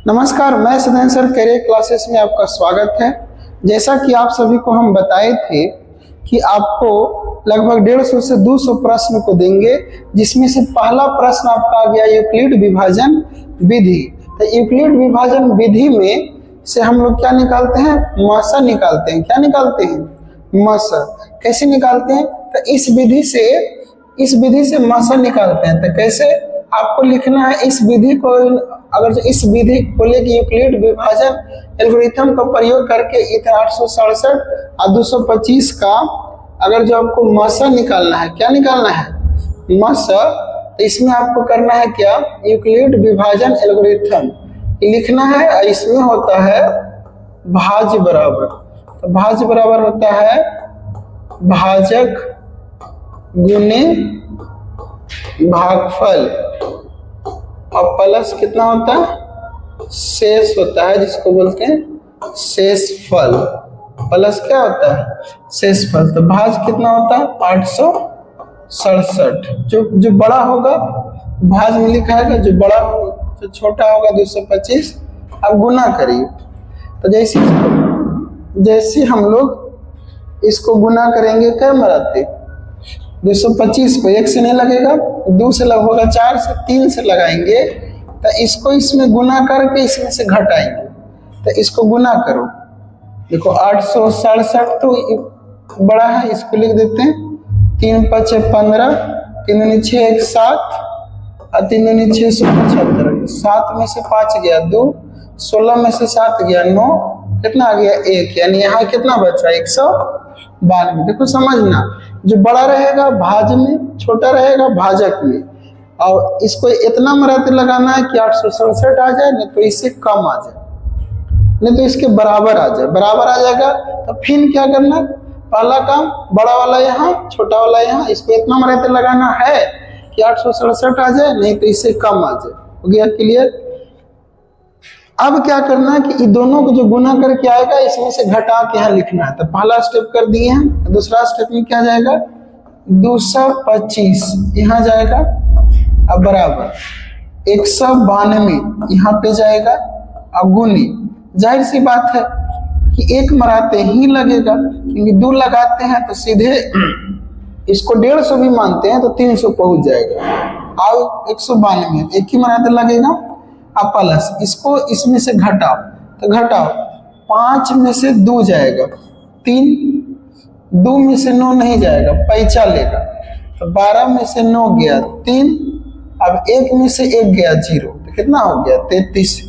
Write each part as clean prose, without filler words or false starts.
नमस्कार, मैं सदन सर करियर क्लासेस में आपका स्वागत है। जैसा कि आप सभी को हम बताए थे कि आपको लगभग 150 से 200 प्रश्न को देंगे, जिसमें से पहला प्रश्न आपका आ गया यूक्लिड विभाजन विधि। तो यूक्लिड विभाजन विधि में से हम लोग क्या निकालते हैं? मसा निकालते हैं। क्या निकालते हैं? मसा। कैसे निकालते हैं? तो इस विधि से मसा निकालते हैं। तो कैसे आपको लिखना है इस विधि को, अगर इस विधि को लेकर यूक्लिड विभाजन एल्गोरिथम का प्रयोग करके इधर 867 और 225 का अगर जो आपको मसा निकालना है, क्या निकालना है? मसा। तो इसमें आपको करना है क्या? यूक्लिड विभाजन एल्गोरिथम लिखना है। और इसमें होता है भाज्य बराबर। तो भाज्य बराबर होता है भाजक गुने भागफल, और प्लस कितना होता है? शेष होता है, जिसको बोलते हैं शेष फल। प्लस क्या होता है? शेष फल। तो भाज कितना होता है? 867। जो बड़ा होगा भाज में लिखा है, जो बड़ा होगा, जो छोटा होगा 225। अब गुना करिए। तो जैसे हम लोग इसको गुना करेंगे, क्या मराते? 225 को 1 से नहीं लगेगा, 2 से होगा, 4 से 3 से लगाएंगे। तो इसको इसमें गुना करके इसमें से घटाएंगे। तो इसको गुना करो। देखो 867 तो बड़ा है, इसको लिख देते हैं 3 × 5 = 15, 3 × 6 = 7 और 3 × 6 = 75। 7 में से 5 गया 2, 16 में से 7 गया 9, कितना आ गया? 1। यानी यहाँ कितना बचा? 192। देखो समझना, जो बड़ा रहेगा भाज में, छोटा रहेगा भाजक में। और इसको इतना मराते लगाना है कि 867 आ जाए, नहीं तो इससे कम आ जाए, नहीं तो इसके बराबर आ जाए। बराबर आ जाएगा तो फिर क्या करना? पहला काम, बड़ा वाला यहाँ, छोटा वाला यहाँ, इसको इतना मराते लगाना है कि 867 आ जाए, नहीं तो इससे कम आ जाए। हो गया क्लियर? अब क्या करना है कि इन दोनों को जो गुना करके आएगा, इसमें से घटा के यहाँ लिखना है। तो पहला स्टेप कर दिए हैं। दूसरा स्टेप में क्या जाएगा? 225 यहाँ जाएगा, अब बराबर 192 यहाँ पे जाएगा। अब गुनी, जाहिर सी बात है कि 1 मराते ही लगेगा, क्योंकि 2 लगाते हैं तो सीधे इसको 150 भी मानते हैं तो 300 पहुंच जाएगा। और 192 1 ही मराते लगेगा। अब प्लस इसको इसमें से घटाओ, तो घटाओ 5 में से 2 जाएगा 3, 2 में से 9 नहीं जाएगा, पैंचा लेगा। तो 12 में से 9 गया 3, अब 1 में से 1 गया 0, तो कितना हो गया? 33।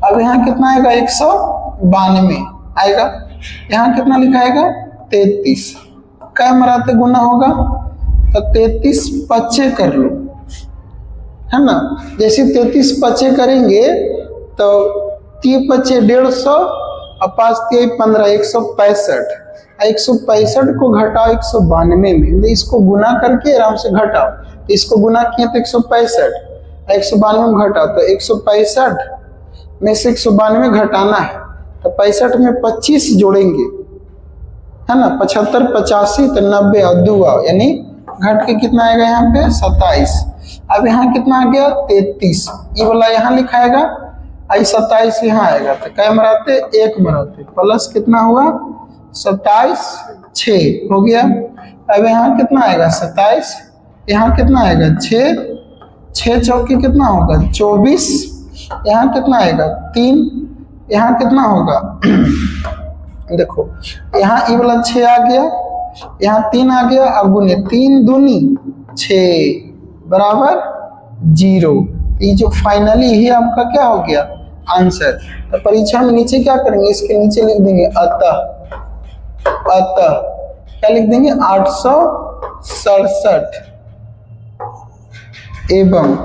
अब यहाँ कितना आएगा? 192 आएगा। यहाँ कितना लिखाएगा? 33। क्या मराते गुना होगा? तो 33 पच्चे कर लो, है ना। जैसे 33 पच्चे करेंगे तो 3 पच्चे 150 और 5 × 15 165। 165 को घटाओ 192 में, इसको गुना करके आराम से घटाओ। इसको गुना किए तो 165, 192 में घटाओ तो 165 में से 192 घटाना है। तो 65 में 25 जोड़ेंगे, है ना। 75 85 तो 90 और 2 आओ, यानी घट के कितना आएगा यहाँ पे? 27। अब यहाँ कितना आ गया? 33। ये वाला यहाँ लिखाएगा, आई 27 यहाँ आएगा। तो क्या मराते? 1 मराते। प्लस कितना हुआ? 27 6 हो गया। अब यहाँ कितना आएगा? 27। यहाँ कितना आएगा? 6 चौके कितना होगा? 24। यहाँ कितना आएगा? 3। यहाँ कितना होगा? देखो यहाँ ये वाला 6 आ गया, यहाँ 3 आ गया। अब गुने 3 दूनी 6 बराबर 0। ये जो फाइनली ही आपका क्या हो गया? आंसर। तो परीक्षा में नीचे क्या करेंगे? इसके नीचे लिख देंगे अतः क्या लिख देंगे? 867 एवं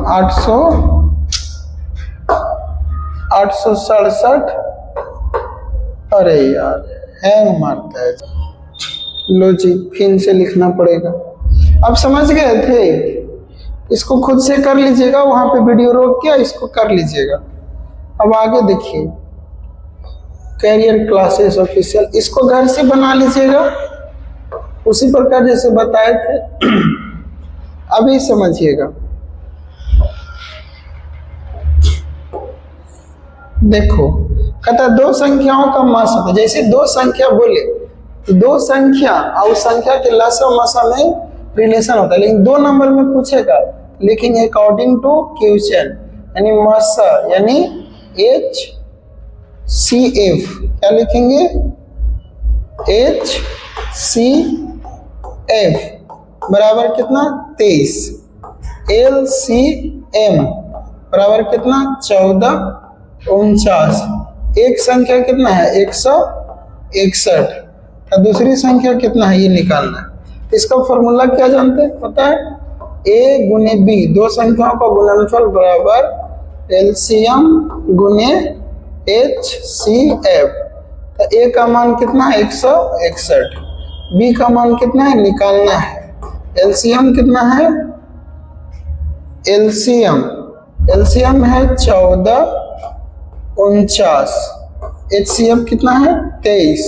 867। अरे यार हैंग मारता है। लो जी, फिर से लिखना पड़ेगा। अब समझ गए थे? इसको खुद से कर लीजिएगा, वहां पे वीडियो रोक के इसको कर लीजिएगा। अब आगे देखिए, कैरियर क्लासेस ऑफिशियल, इसको घर से बना लीजिएगा उसी प्रकार जैसे बताए थे। अभी समझिएगा। देखो कहता है दो संख्याओं का मास होता है, जैसे दो संख्या बोले तो दो संख्या और उस संख्या के लसा मसा में रिलेशन होता है, लेकिन दो नंबर में पूछेगा लिखेंगे अकॉर्डिंग टू क्वेश्चन, यानी मसा यानी HCF, क्या लिखेंगे HCF बराबर कितना 23, LCM बराबर कितना 1449, एक संख्या कितना है 161, तो दूसरी संख्या कितना है ये निकालना है। इसका फॉर्मूला क्या जानते हैं पता है, A गुने B, दो संख्याओं का गुणनफल बराबर LCM गुने HCF। तो A का मान कितना है 161, B का मान कितना है निकालना है, LCM कितना है, LCM है 1449, HCF कितना है 23,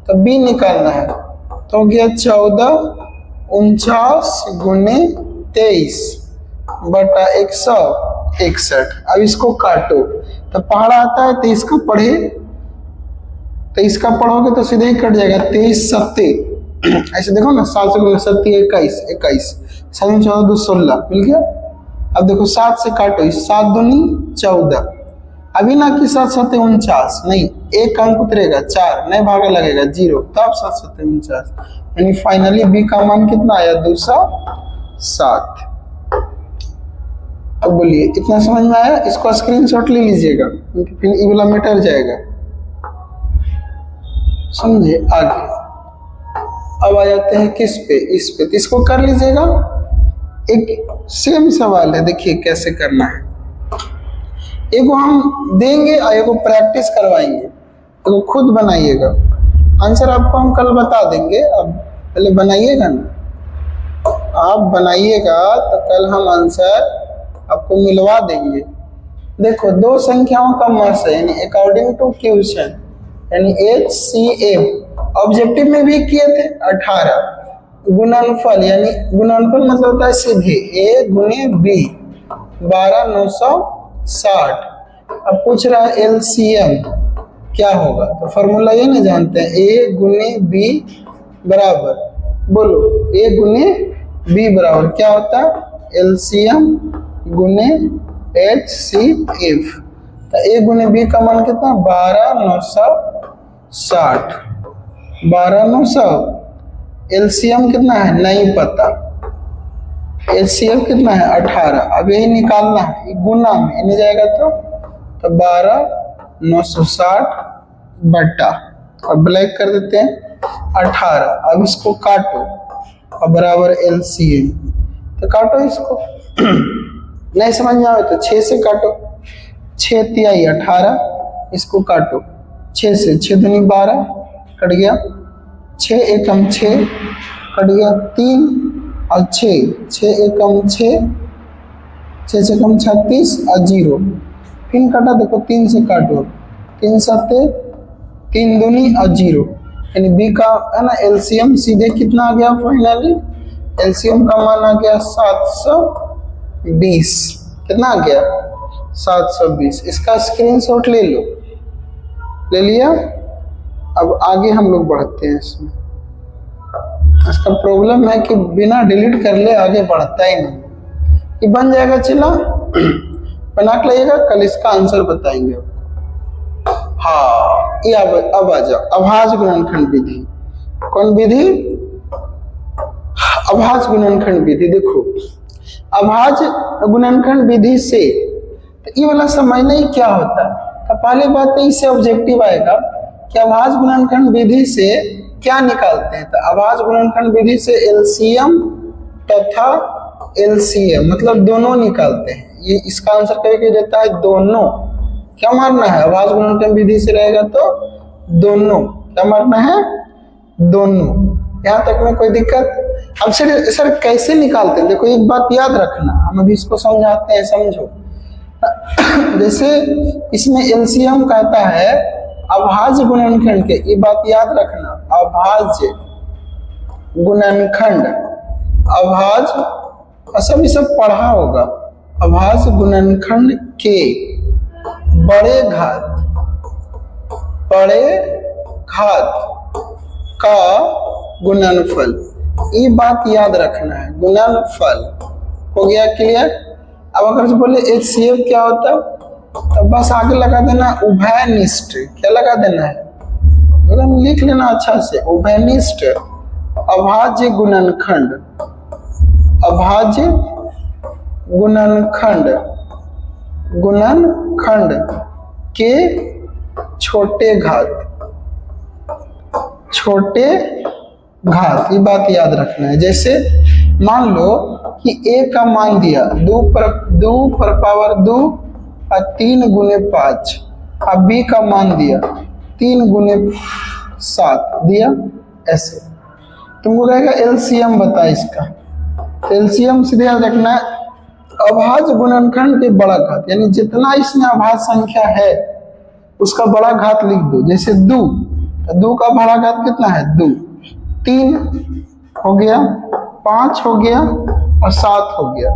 तो B निकालना है, तो हो गया 1449 गुने 23 बटा 161। अब इसको काटो, तो पहाड़ा आता है 23 का पढ़े, 23 का पढ़ोगे तो सीधे ही कट जाएगा, 23 सत्ते ऐसे देखो ना, 7 से गुने 7 21, 7 14 2 16 मिल गया। अब देखो 7 से काटो, 7 दूनी 14, अभी ना कि 7 7 49 नहीं, एक अंक उतरेगा 4, नहीं भागा लगेगा 0, तब 7 7 49, यानी फाइनली बी का मान कितना आया 207। अब बोलिए इतना समझ में आया, इसको स्क्रीनशॉट ले लीजिएगा क्योंकि फिर ये वाला मिटर जाएगा, समझे। आगे अब आ जाते हैं किस पे, इस पे, तो इसको कर लीजिएगा। एक सेम सवाल है, देखिए कैसे करना है, एगो हम देंगे और एगो प्रैक्टिस करवाएंगे, एगो खुद बनाइएगा, आंसर आपको हम कल बता देंगे, अब पहले बनाइएगा ना, आप बनाइएगा तो कल हम आंसर आपको मिलवा देंगे। देखो दो संख्याओं का मास है, यानी अकॉर्डिंग टू क्वेश्चन, यानी HCF ऑब्जेक्टिव में भी किए थे 18, गुणनफल यानी गुणनफल मतलब होता है सीधे A गुने B 12960। अब पूछ रहा है LCM क्या होगा, तो फॉर्मूला ये नहीं जानते हैं, A गुने B बराबर, बोलो A गुने B बराबर क्या होता है LCM गुने HCF। तो A गुने B का मान कितना 12960, 12900, LCM कितना है नहीं पता, HCF कितना है 18, अब यही निकालना है, गुना में नहीं जाएगा तो 12960 बट्टा, अब ब्लैक कर देते हैं 18, अब इसको काटो, अब बराबर LCM, तो काटो इसको नहीं समझ में आए तो 6 से काटो, 6 तिहाई 18, इसको काटो 6 से, 6 दूनी 12 कट गया, 6 एकम 6 कट गया, 3 और 6, 6 एकम 6, 6 से कम 36 और 0, फिर काटा, देखो 3 से काटो, 3 7 3 दूनी और 0, यानी बी का है ना LCM सीधे कितना आ गया, फाइनली LCM का मान आ गया 720, कितना आ गया 720। इसका स्क्रीनशॉट ले लो, ले लिया। अब आगे हम लोग बढ़ते हैं, इसमें इसका प्रॉब्लम है कि बिना डिलीट कर ले आगे बढ़ता ही नहीं, ये बन जाएगा, चला बना के लाइएगा, कल इसका आंसर बताएंगे आपको। हाँ ये अब आ जाओ, अभाज्य गुणनखंड विधि, कौन विधि, अभाज्य गुणनखंड विधि। देखो अभाज्य गुणनखंड विधि से तो ये वाला समझना ही क्या होता है, तो पहली बात तो इससे ऑब्जेक्टिव आएगा कि अभाज्य गुणनखंड विधि से क्या निकालते हैं, तो अभाज्य गुणनखंड विधि से LCM तथा LCM मतलब दोनों निकालते हैं, ये इसका आंसर कभी देता है दोनों, क्या मारना है, अभाज्य गुणनखंड विधि से रहेगा तो दोनों, क्या मारना है दोनों, यहाँ तक में कोई दिक्कत। अब सर कैसे निकालते हैं, देखो एक बात याद रखना, हम अभी इसको समझाते हैं, समझो। जैसे इसमें LCM कहता है अभाज्य गुणनखंड के, ये बात याद रखना, अभाज्य गुणनखंड, अभाज्य सब ये सब पढ़ा होगा, अभाज्य गुणनखंड के बड़े घात का गुणनफल। ये बात याद रखना है, गुणनफल। हो गया क्लियर? अब अगर जो बोले HCF क्या होता है तो बस आगे लगा देना उभयनिष्ठ। क्या लगा देना है? एकदम लिख लेना अच्छा से, उभयनिष्ठ अभाज्य गुणनखंड। अभाज्य गुणनखंड के छोटे घात। ये बात याद रखना है। जैसे मान लो कि a का मान दिया 2 पर पावर 2 और 3 गुने 5, अब b का मान दिया 3 गुने 7 दिया। ऐसे तुमको कहेगा LCM बता इसका। LCM सीधे याद रखना है अभाज्य गुणनखंड के बड़ा घात, यानी जितना इसमें अभाज्य संख्या है उसका बड़ा घात लिख दो। जैसे 2, तो 2 का बड़ा घात कितना है? 2। 3 हो गया, 5 हो गया और 7 हो गया।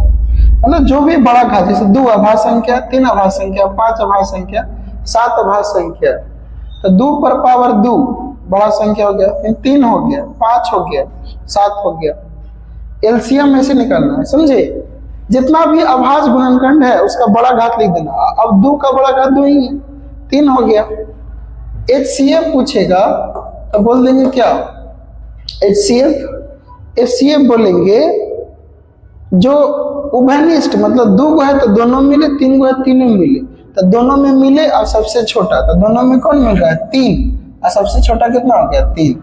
मतलब जो भी बड़ा घात, जैसे 2 अभाज्य संख्या, 3 अभाज्य संख्या, 5 अभाज्य संख्या, 7 अभाज्य संख्या, तो 2 पर पावर 2 बड़ा संख्या हो गया, फिर 3 हो गया, 5 हो गया, 7 हो गया। LCM ऐसे निकालना है, समझे? जितना भी अभाज्य गुणनखंड है उसका बड़ा घात लिख देना। अब 2 का बड़ा घात 2 ही है, 3 हो गया। HCF पूछेगा तो बोल देंगे क्या? HCF बोलेंगे जो उभयनिष्ठ, मतलब 2 गो है तो दोनों मिले, 3 गो है तीनों मिले, तो दोनों में मिले और सबसे छोटा, तो दोनों में कौन मिल रहा है? 3, और सबसे छोटा कितना हो गया? 3।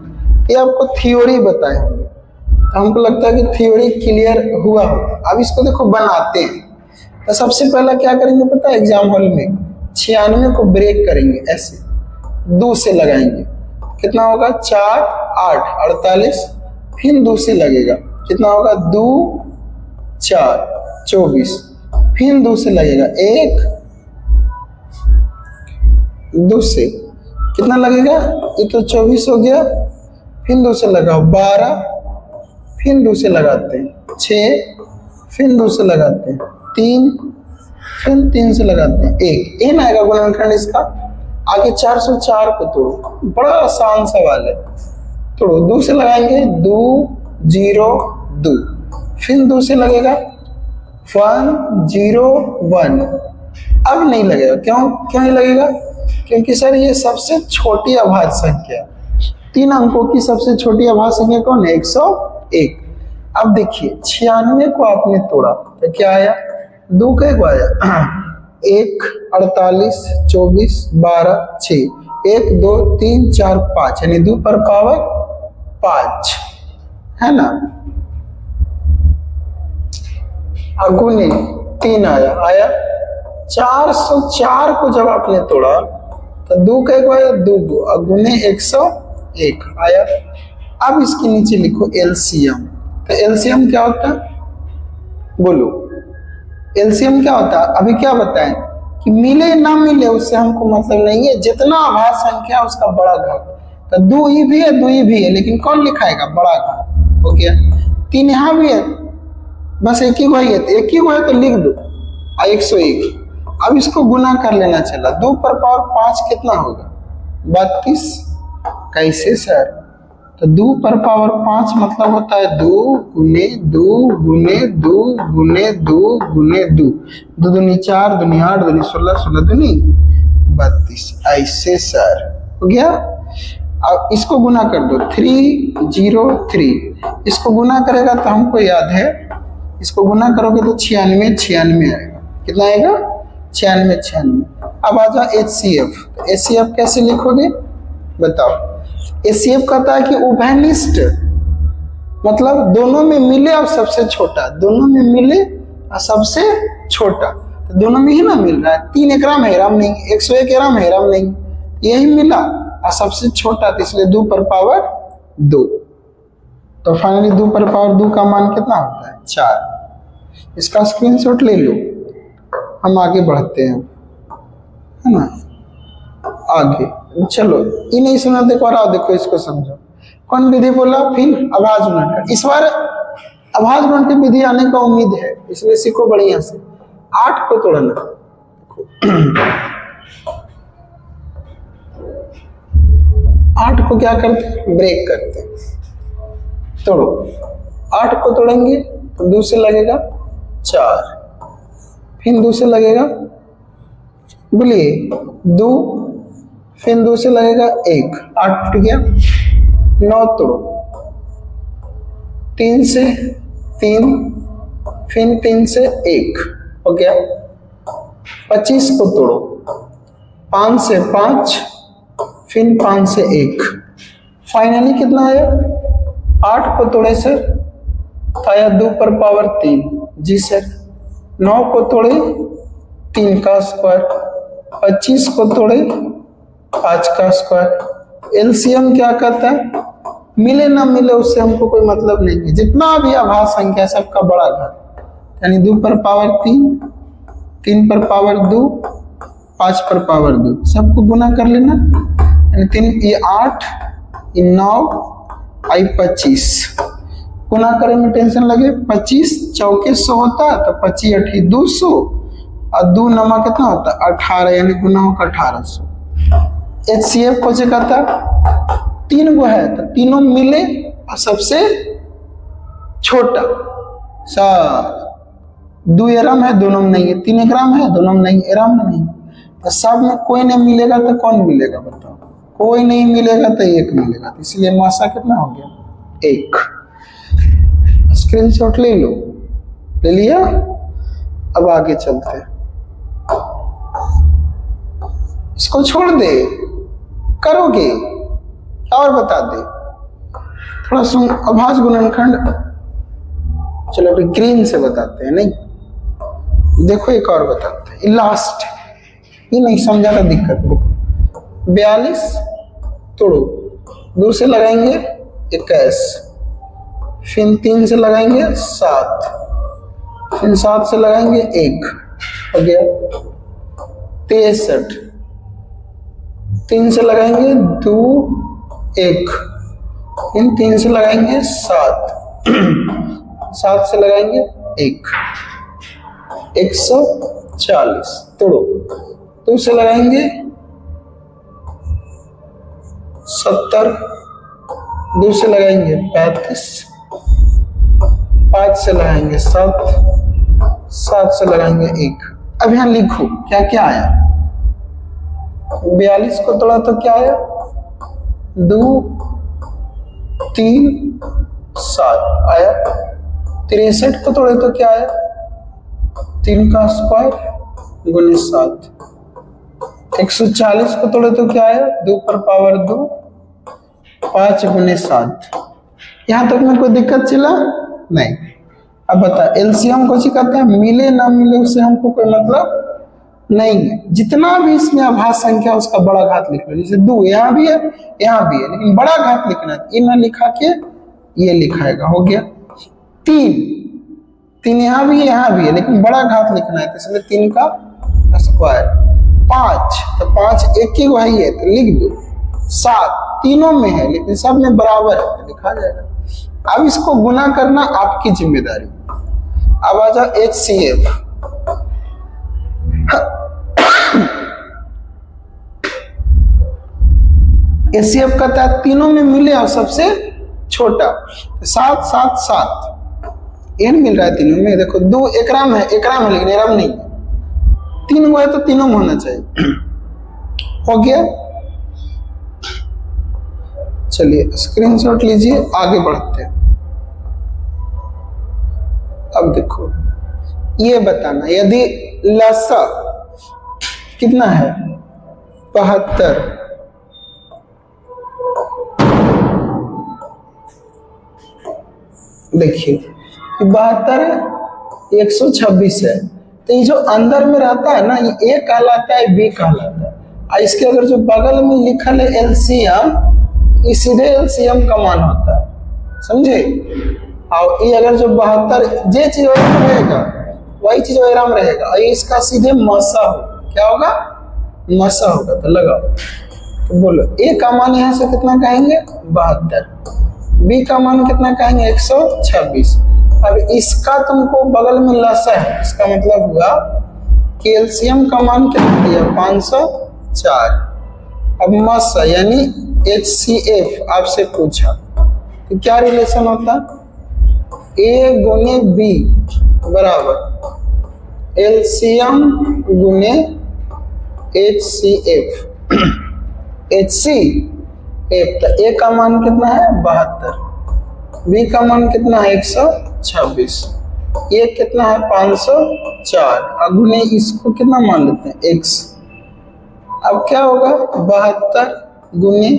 ये आपको थ्योरी बताए होंगे, तो हमको लगता है कि थ्योरी क्लियर हुआ हो। अब इसको देखो बनाते हैं, तो सबसे पहला क्या करेंगे पता है? एग्जाम हॉल में 96 को ब्रेक करेंगे, ऐसे 2 से लगाएंगे, कितना होगा? 4 8 48, फिर 2 से लगेगा, कितना होगा? 2 4 24, फिर 2 से लगेगा 1, 2 से कितना लगेगा? ये तो 24 हो गया, फिर 2 से लगाओ 12, फिर 2 से लगाते हैं 6, फिर 2 से लगाते हैं 3, फिर 3 से लगाते हैं 1। ये ना आएगा गुणनखंड इसका। आगे 404 को तोड़ो, बड़ा आसान सवाल है। तोड़ो, 2 से लगाएंगे 2 0 2, फिर 2 से लगेगा 1 0 1। अब नहीं लगेगा, क्यों नहीं लगेगा? क्योंकि सर ये सबसे छोटी अभाज्य संख्या, 3 अंकों की सबसे छोटी अभाज्य संख्या कौन है? 101। अब देखिए 96 को आपने तोड़ा तो क्या आया? 2 का 1 आया, 1 48 24 12 6, 1 2 3 4 5, यानी 2 पर पावर 5 है ना। अगुने 3 आया 404 को जब आपने तोड़ा तो 2 का 1 आया, 2 अगुने 101 आया। अब इसके नीचे लिखो LCM। तो LCM क्या होता है? बोलो LCM क्या होता है? अभी क्या बताएं कि मिले ना मिले उससे हमको मतलब नहीं है, जितना अभाज्य संख्या उसका बड़ा घात। तो 2 ही भी है, 2 ही भी है, लेकिन कौन लिखाएगा? बड़ा घात। हो गया। 3 यहाँ भी है, बस एक ही गो है, तो एक ही गो है तो लिख दो 101। अब इसको गुना कर लेना चला, 2 पर पावर 5 कितना होगा? 32। कैसे सर? तो 2 पर पावर 5 मतलब होता है 2 गुने 2 गुने 2 गुने 2 गुने 2, 2 दूनी 4 दूनी 8 दूनी 16 16 दूनी 32। ऐसे सर हो गया। अब इसको गुना कर दो 303, इसको गुना करेगा तो हमको याद है, इसको गुना करोगे तो 96 आएगा। कितना आएगा? 96। अब आ जाओ HCF। तो HCF कैसे लिखोगे बताओ? HCF कहता है कि उभयनिष्ठ, मतलब दोनों में मिले और सबसे छोटा, दोनों में मिले और सबसे छोटा, तो दोनों में ही ना मिल रहा है। 3 एकराम हैराम नहीं, 101 एकराम हैराम नहीं, यही मिला और सबसे छोटा, तो इसलिए 2 पर पावर 2। तो फाइनली 2 पर पावर 2 का मान कितना होता है? 4। इसका स्क्रीनशॉट ले लो, हम आगे बढ़ते हैं, है ना। आगे चलो, ये नहीं सुना, देखो और आओ, देखो इसको समझो। कौन विधि बोला? फिर अभाज्य गुणनखंड। इस बार अभाज्य गुणनखंड की विधि आने का उम्मीद है, इसलिए सीखो बढ़िया से। 8 को तोड़ना, 8 को क्या करते हैं, ब्रेक करते हैं, तोड़ो। 8 को तोड़ेंगे तो 2 से लगेगा 4, फिर 2 से लगेगा, बोलिए 2, फिर 2 से लगेगा 1, 8 टूट गया। 9 तोड़ो, 3 से 3, फिर 3 से 1 हो गया। 25 को तोड़ो, 5 से 5, फिर 5 से 1, फाइनली कितना आया? 8 को तोड़े सर तो आया 2 पर पावर 3, जी सर। 9 को तोड़े 3 का स्क्वायर, 25 को तोड़े 5 का स्क्वायर। एलसीएम क्या कहता है, मिले ना मिले उससे हमको कोई मतलब नहीं है, जितना भी अभाज्य संख्या सबका बड़ा घात, यानी 2 पर पावर 3, 3 पर पावर 2, 5 पर पावर 2, सबको गुना कर लेना। यानी 3, ये 8, ये 9, आई 25, गुना करने में टेंशन लगे। 25 चौके 100 होता है तो 25 8 200 और 2 नमा कितना होता है 18, यानी गुना होगा 1800। HCF को कहता 3 गो है तो तीनों मिले और सबसे छोटा। 2 एरम है दोनों में नहीं है, 3 ग्राम है दोनों में नहीं, एरम में नहीं, तो सब में कोई नहीं मिलेगा तो कौन मिलेगा बताओ? कोई नहीं मिलेगा तो 1 मिलेगा, तो इसलिए मासा कितना हो गया 1। स्क्रीनशॉट ले लो, ले लिया। अब आगे चलते हैं, इसको छोड़ दे, करोगे और बता दे थोड़ा सुन। अभाज्य गुणनखंड चलो अभी ग्रीन से बताते हैं, नहीं देखो एक और बताते हैं, लास्ट ये नहीं समझाना दिक्कत। देखो 42 तोड़ो, 2 से लगाएंगे 21, फिर 3 से लगाएंगे 7, फिर 7 से लगाएंगे 1 हो गया 63, 3 से लगाएंगे 2 1, फिर 3 से लगाएंगे 7, 7 से लगाएंगे 1, 140 तोड़ो, 2 से लगाएंगे 70, 2 से लगाएंगे 35, 5 से लगाएंगे 7, 7 से लगाएंगे 1। अब यहां लिखो क्या क्या आया। 42 को तोड़ा तो क्या आया 2 3 7 आया। 63 को तोड़े तो क्या आया 3 का स्क्वायर गुने 7। 140 को तोड़े तो क्या आया 2 पर पावर 2, 5 गुने 7। यहां तक में कोई दिक्कत चला नहीं। अब बता एलसीएम को कहते हैं, मिले ना मिले उससे हमको कोई मतलब नहीं है, जितना भी इसमें अभाज्य संख्या उसका बड़ा घात लिख लो। जैसे 2 यहाँ भी है यहाँ भी है, लेकिन बड़ा घात लिखना है, ये ना लिखा के ये लिखाएगा, हो गया। 3 यहाँ भी है यहाँ भी है, लेकिन बड़ा घात लिखना है तो इसलिए 3 का स्क्वायर। 5 तो 5 एक ही वही है तो लिख दो। 7 तीनों में है लेकिन सब में बराबर है तो लिखा जाएगा। अब इसको गुना करना आपकी जिम्मेदारी। अब आ जाओ HCF। HCF कहता है तीनों में मिले और सबसे छोटा। 7 7 7 एन मिल रहा है तीनों में। देखो 2 एकराम है लेकिन एराम नहीं है। 3 गो है तो तीनों में होना चाहिए। हो गया। चलिए स्क्रीनशॉट लीजिए, आगे बढ़ते हैं। अब देखो ये बताना, यदि लसा कितना है 72, देखिए 72 है 126 है, तो ये जो अंदर में रहता है ना ये ए कहलाता है बी कहलाता है। और इसके अगर जो बगल में लिखल है एलसीएम, ये सीधे एलसीएम का मान होता है, समझे। और ये अगर जो 72 जे चीज रहेगा वही चीज एराम रहेगा, और इसका सीधे मसा हो, क्या होगा मसा होगा। तो लगाओ, तो बोलो ए का मान यहाँ से कितना कहेंगे 72, बी का मान कितना कहेंगे 126। अब इसका तुमको बगल में लसा है, इसका मतलब हुआ कि एलसीएम का मान कितना दिया 504। अब मसा यानी HCF आपसे पूछा तो क्या रिलेशन होता? A गुने B बराबर एलसीएम गुने HCF। HCF तो A का मान कितना है 72, B का मान कितना है 126, ये कितना है 504, अब गुने इसको कितना मान लेते हैं x। अब क्या होगा 72 गुने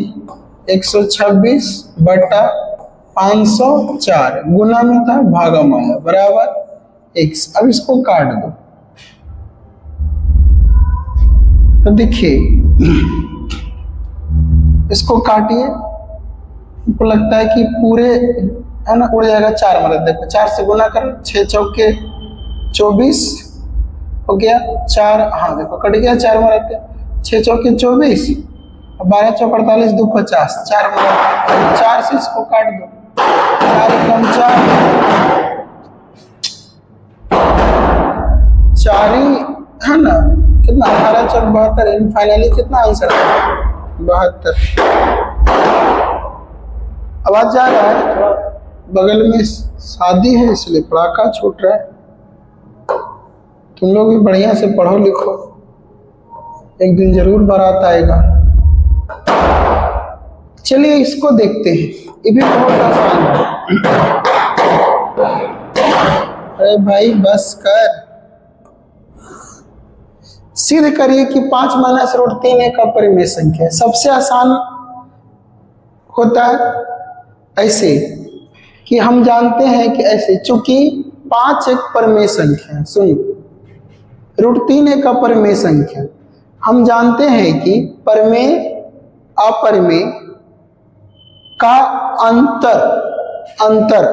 126 बटा 504 गुना में था भागा में आया बराबर x। अब इसको काट दो तो देखिए इसको काटिए, आपको लगता है कि पूरे है ना उड़ जाएगा 4 मदद, देखो 4 से गुना करो 6 चौके 24 हो गया 4, हाँ देखो कट गया 4 मदद, 6 चौके 24, 12 चौक 48 2 50, 4 मदद 4 से इसको काट दो, 4 एकम 4 ही है ना, कितना 18 चौक 72, फाइनली कितना आंसर है 72। आवाज जा रहा है? थोड़ा बगल में शादी है इसलिए पटाखा छूट रहा है। तुम लोग भी बढ़िया से पढ़ो लिखो, एक दिन जरूर बारात आएगा। चलिए इसको देखते हैं, ये भी बहुत आसान है। अरे भाई बस कर, सिद्ध करिए कि 5 माइनस रूट 3 एक अपरिमेय संख्या है। सबसे आसान होता है ऐसे कि हम जानते हैं कि ऐसे, चूंकि 5 एक परिमेय संख्या है, सुनिए रूट 3 एक अपरिमेय संख्या, हम जानते हैं कि परिमेय अपरिमेय का अंतर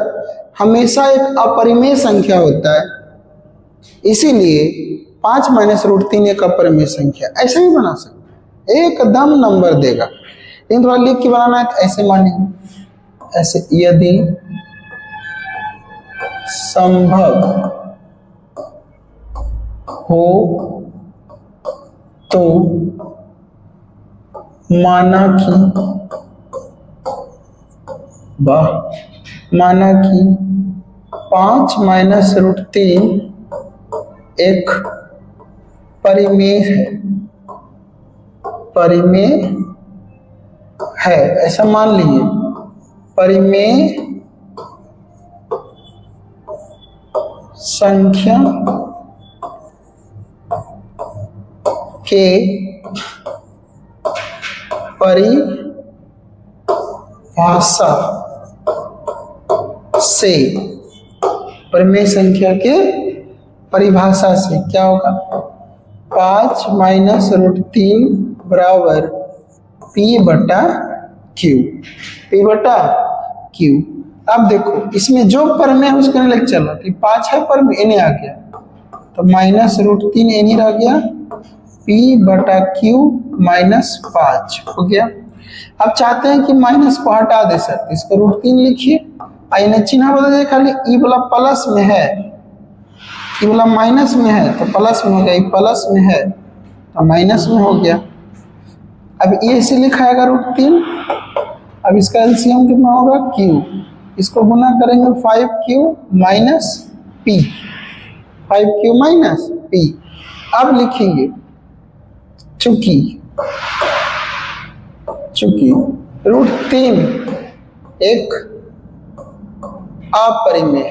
हमेशा एक अपरिमेय संख्या होता है, इसीलिए 5 माइनस रूट 3 एक अपरिमेय संख्या। ऐसे भी बना सकते, एकदम नंबर देगा, लेकिन थोड़ा लिख के बनाना है। ऐसे मानेंगे, ऐसे यदि संभव हो तो माना कि 5 माइनस रूट 3 एक परिमेय है, ऐसा मान लीजिए। परिमेय संख्या के परिभाषा से, परिमेय संख्या के परिभाषा से क्या होगा? 5 माइनस रूट 3 बराबर P बटा Q, P बटा Q। अब देखो इसमें जो परिमेय है उसको नहीं लेके चलो कि 5 है परिमेय, इन्हें आ गया तो माइनस रूट 3 इन्हीं रह गया, P बटा Q माइनस 5 हो गया। अब चाहते हैं कि माइनस को हटा दे सर, इसको रूट 3 लिखिए, इन्हें चिन्ह बदल दे, खाली ई वाला प्लस में है, ई वाला माइनस में है तो प्लस में हो गया, प्लस में है तो माइनस में हो गया। अब ये इसे लिखाएगा रूट 3, अब इसका एलसीएम कितना होगा Q, इसको गुना करेंगे 5Q minus P, 5Q minus P। अब लिखेंगे चूंकि रूट 3 एक अपरिमेय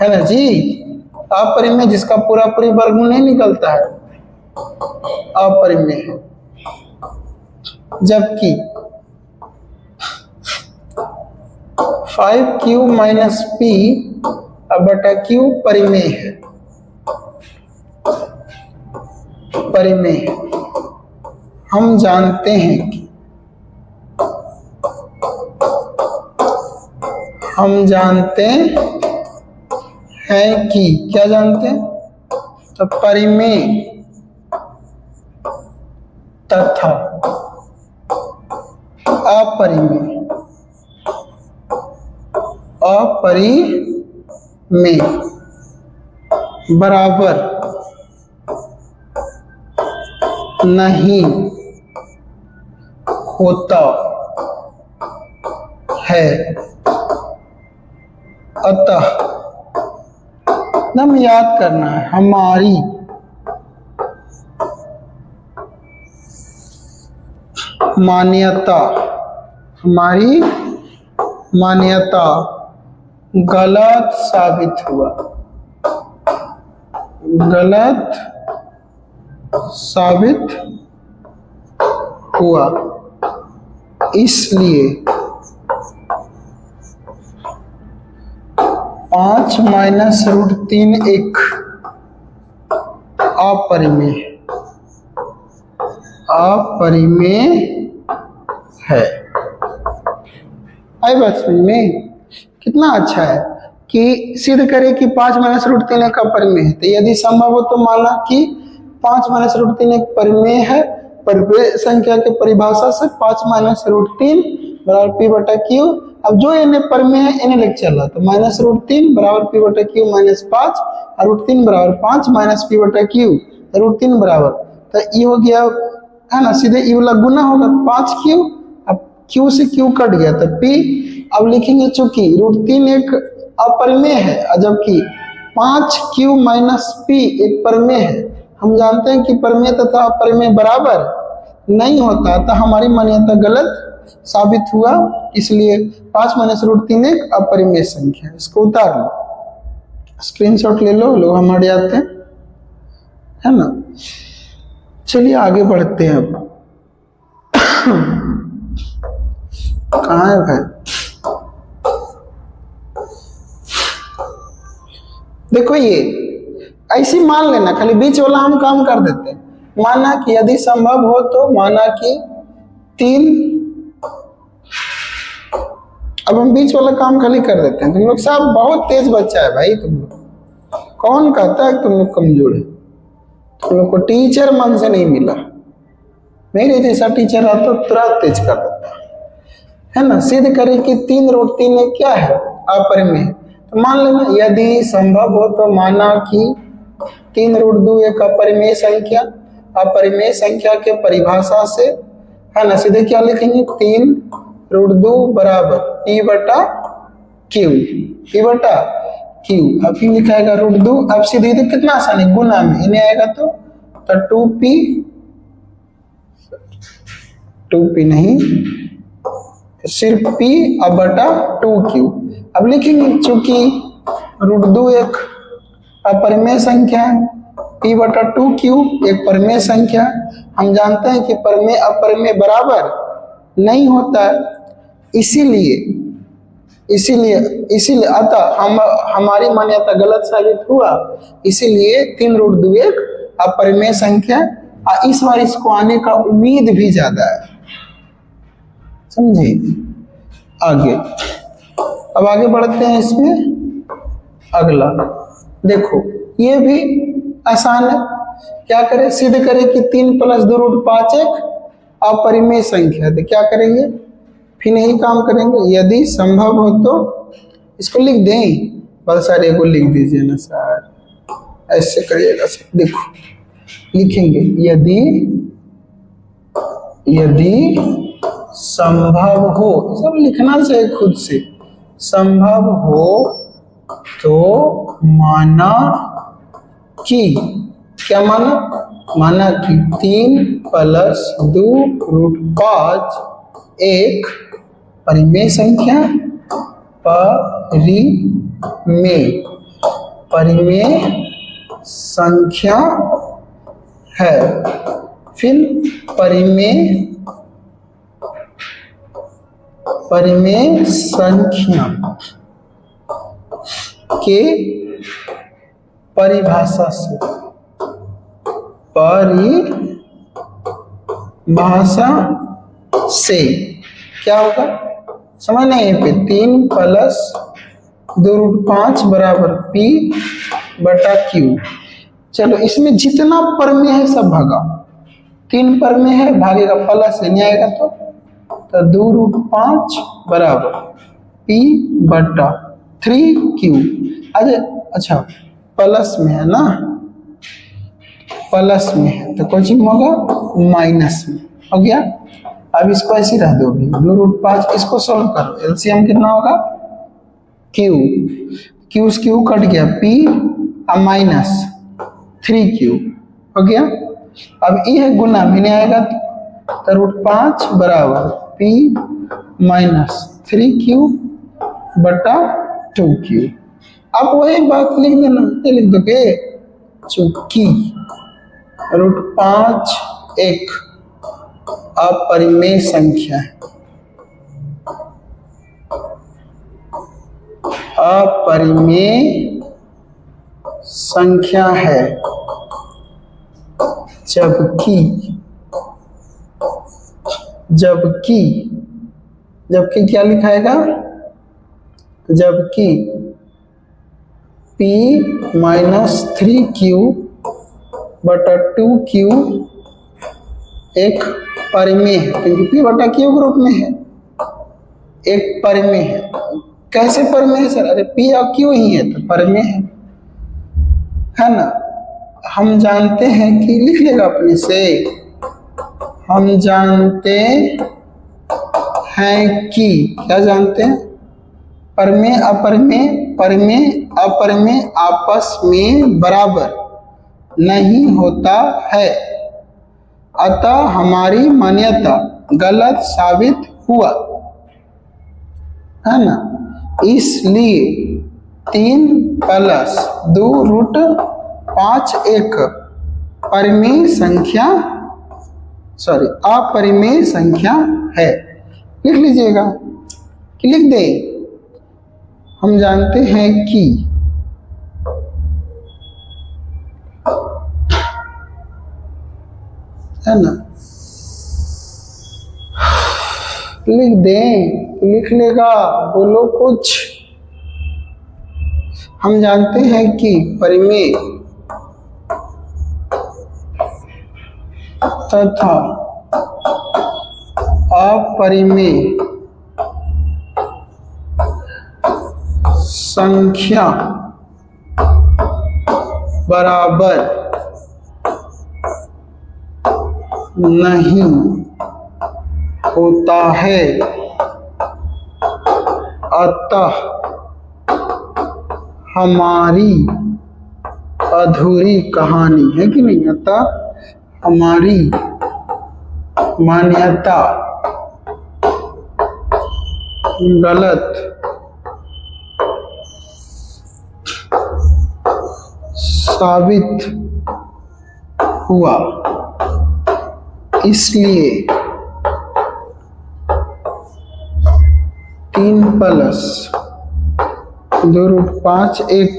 है ना जी, अपरिमेय जिसका पूरा पूरी वर्गमूल नहीं निकलता है, अपरिमेय है। जबकि 5Q माइनस P बटा Q परिमेय है, परिमेय हम जानते हैं कि क्या जानते हैं? तो परिमेय तथा अपरिमेय बराबर नहीं होता है। अतः एकदम याद करना है, हमारी मान्यता, हमारी मान्यता गलत साबित हुआ, गलत साबित हुआ, इसलिए 5 माइनस रूट 3 एक अपरिमेय, अपरिमेय है। आई बात समझ में? कितना अच्छा है कि सिद्ध करे कि 5 माइनस रूट 3 एक अपरिमेय है। तो यदि संभव हो तो माना कि 5 माइनस रूट 3 एक परिमेय है। परिमेय संख्या के परिभाषा से 5 माइनस रूट 3 बराबर पी बटा क्यू। अब जो इन्हें परिमेय है इन्हें लेके चल रहा, तो माइनस रूट 3 बराबर पी बटा क्यू माइनस 5 और रूट 3 बराबर 5 माइनस पी बटा क्यू रूट 3 बराबर, तो ये हो गया है ना, सीधे ये वाला गुना होगा तो 5 क्यू, अब क्यू से क्यू कट गया तो पी। अब लिखेंगे चूंकि रूट 3 एक अपरिमेय है जबकि 5 क्यू माइनस पी एक परिमेय है। हम जानते हैं कि परिमेय तथा अपरिमेय बराबर नहीं होता, तो हमारी मान्यता गलत साबित हुआ, इसलिए 5 माइनस रूट 3 एक अपरिमेय संख्या है। इसको उतार लो, स्क्रीनशॉट ले लो, लोग हमारे आते हैं, है ना। चलिए आगे बढ़ते हैं। अब कहाँ है भाई? देखो ये ऐसी मान लेना, खाली बीच वाला हम काम कर देते हैं। माना कि यदि संभव हो तो माना कि 3, अब हम बीच वाला काम खाली कर देते हैं। तुम लोग सब बहुत तेज बच्चा है भाई, तुम लोग कौन कहता है तुम लोग कमजोर है? तुम लोग को टीचर मन से नहीं मिला, मेरे जैसा टीचर आता तो तुरंत तेज कर देता है ना। सिद्ध करें कि 3 रूट 3 एक क्या है? अपरिमेय। तो मान लेना यदि संभव हो तो माना कि 3 रूट 2 एक अपरिमेय संख्या, अपरिमेय संख्या के परिभाषा से, है ना, सीधे क्या लिखेंगे? 3 रूट 2 बराबर पी बटा क्यू, पी बटा क्यू। अब क्यों लिखाएगा रूट 2? अब सीधे तो कितना आसान है, गुना में इन्हें आएगा तो 2p, 2p नहीं सिर्फ p अब बटा 2q। अब लिखेंगे चूंकि रूट 2 एक अपरिमेय संख्या है, p बटा 2q एक परिमेय संख्या। हम जानते हैं कि परिमेय अपरिमेय बराबर नहीं होता है, इसीलिए अतः हमारी मान्यता गलत साबित हुआ, इसीलिए 3 रूट 2 एक अपरिमेय संख्या। इस बार इसको आने का उम्मीद भी ज्यादा है, समझे? आगे, अब आगे बढ़ते हैं इसमें। अगला देखो, ये भी आसान है। क्या करें? सिद्ध करें कि 3 प्लस 2 रूट 5 एक अपरिमेय संख्या। तो क्या करेंगे? फिर यही काम करेंगे। यदि संभव हो तो इसको लिख दें, बस सारे को लिख दीजिए ना सर, ऐसे करिएगा सर। देखो लिखेंगे यदि संभव हो, सब लिखना चाहिए खुद से। संभव हो तो माना कि, क्या माना? माना कि 3 प्लस 2 रूट 5 एक परिमेय संख्या, परिमेय संख्या है। फिर परिमेय संख्या के परिभाषा से क्या होगा समझ नहीं पे? 3 प्लस 2 रूट 5 बराबर p बटा q। चलो इसमें जितना परिमेय है सब भागा, 3 परिमेय है भागेगा, प्लस नहीं आएगा तो 2 रूट 5 बराबर p बटा 3q। अच्छा प्लस में है ना, प्लस में है तो कोई चीज होगा माइनस में हो गया। अब इसको ऐसे ही रह दो भी, 2√5। इसको सॉल्व करो, एलसीएम कितना होगा, क्यू, क्यू से क्यू कट गया, पी माइनस 3q हो गया। अब ये है गुना भी नहीं आएगा तो √5 बराबर पी माइनस 3q बटा 2q। अब वही बात लिख देना, ये लिख दोगे, चूंकि √5 एक अपरिमेय संख्या है, अपरिमेय संख्या है, जबकि क्या लिखाएगा, जबकि p माइनस 3q बटा 2q एक परिमेय है, क्योंकि p बटा q ग्रुप में है, एक परिमेय है। कैसे परिमेय है सर? अरे p और q ही है तो परिमेय है ना। हम जानते हैं कि, लिख लेगा अपने से, हम जानते हैं कि, क्या जानते हैं, परिमेय अपरिमेय, परिमेय अपरिमेय आपस में बराबर नहीं होता है, अतः हमारी मान्यता गलत साबित हुआ, है ना। इसलिए 3 + 2√5 एक परिमेय संख्या, अपरिमेय संख्या है। लिख लीजिएगा कि लिख दे, हम जानते हैं कि है ना, लिख दे, लिख लेगा, बोलो कुछ। हम जानते हैं कि परिमेय तथा अपरिमेय संख्या बराबर नहीं होता है, अतः हमारी अधूरी कहानी है कि नहीं, अतः हमारी मान्यता गलत साबित हुआ। इसलिए 3 + 2√5 एक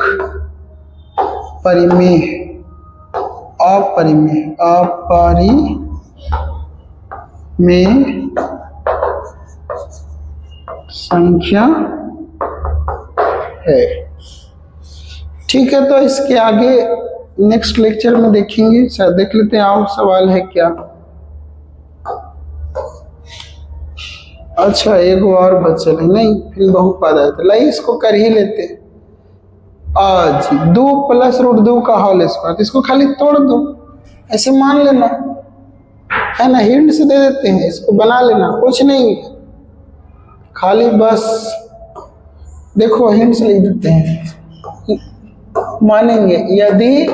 परिमेय, अपरिमेय संख्या है। ठीक है, तो इसके आगे नेक्स्ट लेक्चर में देखेंगे। सर देख लेते हैं और सवाल है क्या। अच्छा, एक और बचल है, नहीं फिर बहुपद है तो लाई इसको कर ही लेते हैं आज। 2 + √2 का होल स्क्वायर, इसको खाली तोड़ दो, ऐसे मान लेना, है ना, हिंट से दे देते हैं, इसको बना लेना, कुछ नहीं, खाली बस देखो हिंट से लिख देते हैं, मानेंगे यदि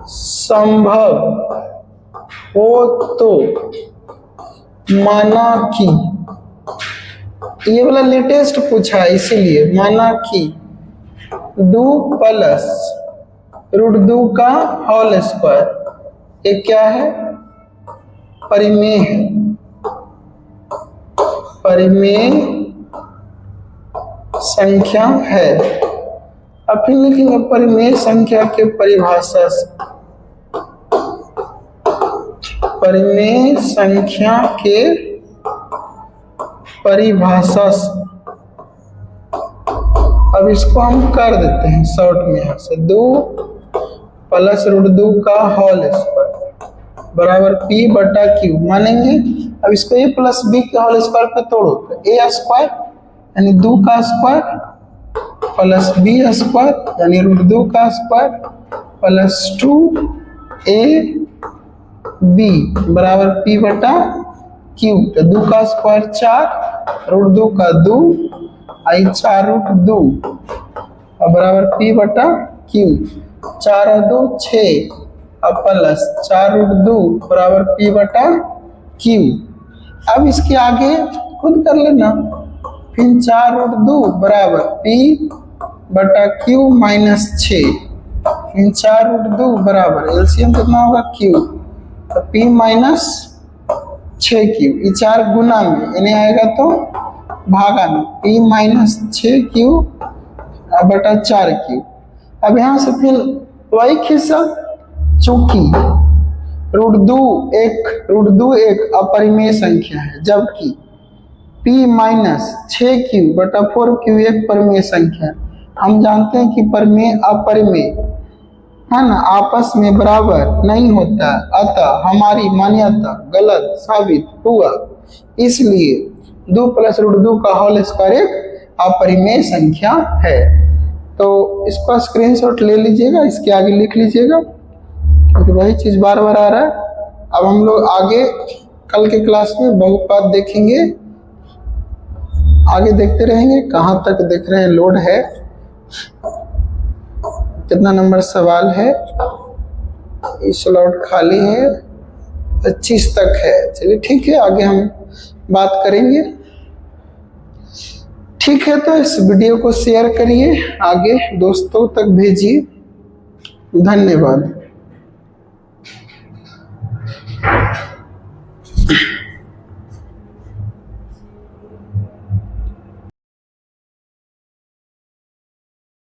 संभव हो तो माना कि, ये वाला लेटेस्ट पूछा है इसीलिए, माना कि 2 + √2 का होल स्क्वायर ये क्या है, परिमेय है, परिमेय संख्या है। अब फिर लिखेंगे परिमेय संख्या के परिभाषा से, परिमेय संख्या के परिभाषा से। अब इसको हम कर देते हैं शॉर्ट में, यहाँ से 2 + √2 का होल स्क्वायर बराबर p बटा q मानेंगे। अब इसको a + b के होल स्क्वायर पे तोड़ो तो a स्क्वायर यानी 2 का स्क्वायर प्लस b स्क्वायर यानी √2 का स्क्वायर प्लस 2ab बराबर p बटा क्यूब, तो 2 का स्क्वायर 4, रूट 2 का 2, आई 4 रूट 2 और बराबर p बटा क्यू। 4 और 2 6 और प्लस 4 रूट 2 बराबर p बटा क्यू। अब इसके आगे खुद कर लेना, फिर 4 रूट 2 बराबर p बटा क्यू माइनस 6, फिर 4 रूट 2 बराबर एलसीएम कितना होगा क्यू, तो p माइनस 6 क्यू, ये 4 गुना में इन्हें आएगा तो भागा में p माइनस 6 क्यू बटा 4 क्यू। अब यहाँ से फिर वही खिस्सा, चूंकि रूट 2 एक अपरिमेय संख्या है, जबकि p माइनस 6 क्यू बटा 4 क्यू एक परिमेय संख्या है। हम जानते हैं कि परिमेय अपरिमेय है ना, आपस में बराबर नहीं होता, अतः हमारी मान्यता गलत साबित हुआ। इसलिए 2 प्लस रूट 2 का होल स्क्वायर एक अपरिमेय संख्या है। तो इसका स्क्रीनशॉट ले लीजिएगा, इसके आगे लिख लीजिएगा, क्योंकि वही चीज बार बार आ रहा है। अब हम लोग आगे कल के क्लास में बहुपद देखेंगे, आगे देखते रहेंगे कहाँ तक देख रहे हैं, लोड है, कितना नंबर सवाल है, स्लॉट खाली है, 25 तक है। चलिए ठीक है, आगे हम बात करेंगे। ठीक है, तो इस वीडियो को शेयर करिए, आगे दोस्तों तक भेजिए। धन्यवाद।